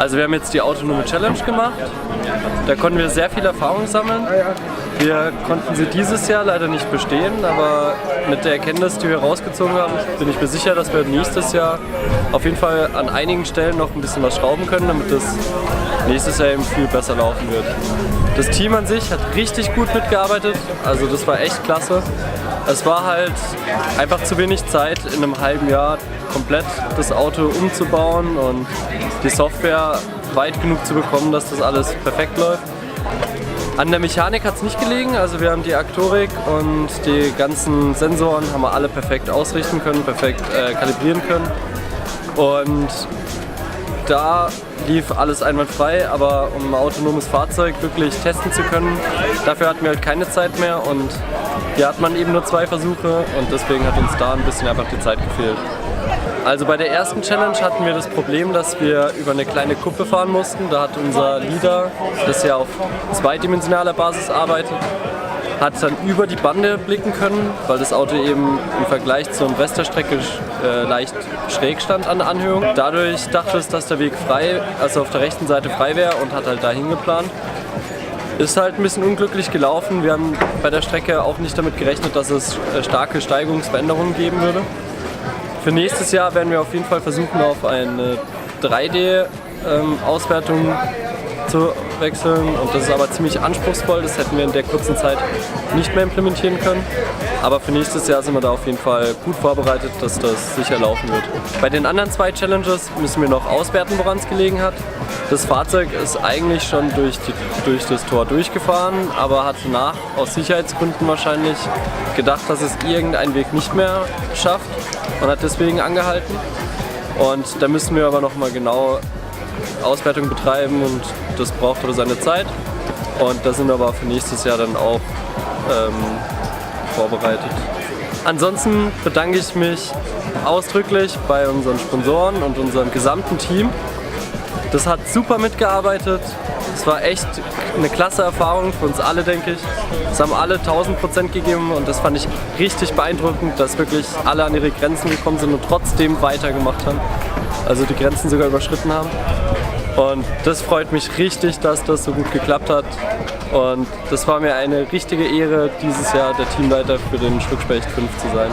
Also wir haben jetzt die autonome Challenge gemacht. Da konnten wir sehr viel Erfahrung sammeln. Wir konnten sie dieses Jahr leider nicht bestehen, aber mit der Erkenntnis, die wir rausgezogen haben, bin ich mir sicher, dass wir nächstes Jahr auf jeden Fall an einigen Stellen noch ein bisschen was schrauben können, damit das nächstes Jahr eben viel besser laufen wird. Das Team an sich hat richtig gut mitgearbeitet, also das war echt klasse. Es war halt einfach zu wenig Zeit, in einem halben Jahr komplett das Auto umzubauen und die Software weit genug zu bekommen, dass das alles perfekt läuft. An der Mechanik hat es nicht gelegen, also wir haben die Aktorik und die ganzen Sensoren haben wir alle perfekt ausrichten können, perfekt kalibrieren können. Und da lief alles einwandfrei, aber um ein autonomes Fahrzeug wirklich testen zu können, dafür hatten wir halt keine Zeit mehr und hier hat man eben nur 2 Versuche und deswegen hat uns da ein bisschen einfach die Zeit gefehlt. Also bei der ersten Challenge hatten wir das Problem, dass wir über eine kleine Kuppe fahren mussten. Da hat unser Leader, das ja auf zweidimensionaler Basis arbeitet, hat dann über die Bande blicken können, weil das Auto eben im Vergleich zur Westernstrecke leicht schräg stand an der Anhöhung. Dadurch dachte es, dass der Weg frei, also auf der rechten Seite frei wäre und hat halt dahin geplant. Ist halt ein bisschen unglücklich gelaufen. Wir haben bei der Strecke auch nicht damit gerechnet, dass es starke Steigungsveränderungen geben würde. Für nächstes Jahr werden wir auf jeden Fall versuchen, auf eine 3D-Auswertung zu wechseln und das ist aber ziemlich anspruchsvoll, das hätten wir in der kurzen Zeit nicht mehr implementieren können. Aber für nächstes Jahr sind wir da auf jeden Fall gut vorbereitet, dass das sicher laufen wird. Bei den anderen 2 Challenges müssen wir noch auswerten, woran es gelegen hat. Das Fahrzeug ist eigentlich schon durch das Tor durchgefahren, aber hat danach aus Sicherheitsgründen wahrscheinlich gedacht, dass es irgendeinen Weg nicht mehr schafft und hat deswegen angehalten. Und da müssen wir aber nochmal genau Auswertung betreiben und das braucht aber seine Zeit. Und da sind wir aber für nächstes Jahr dann auch vorbereitet. Ansonsten bedanke ich mich ausdrücklich bei unseren Sponsoren und unserem gesamten Team. Das hat super mitgearbeitet. Es war echt eine klasse Erfahrung für uns alle, denke ich. Es haben alle 1000% gegeben und das fand ich richtig beeindruckend, dass wirklich alle an ihre Grenzen gekommen sind und trotzdem weitergemacht haben. Also die Grenzen sogar überschritten haben. Und das freut mich richtig, dass das so gut geklappt hat. Und das war mir eine richtige Ehre, dieses Jahr der Teamleiter für den Schluckspecht 5 zu sein.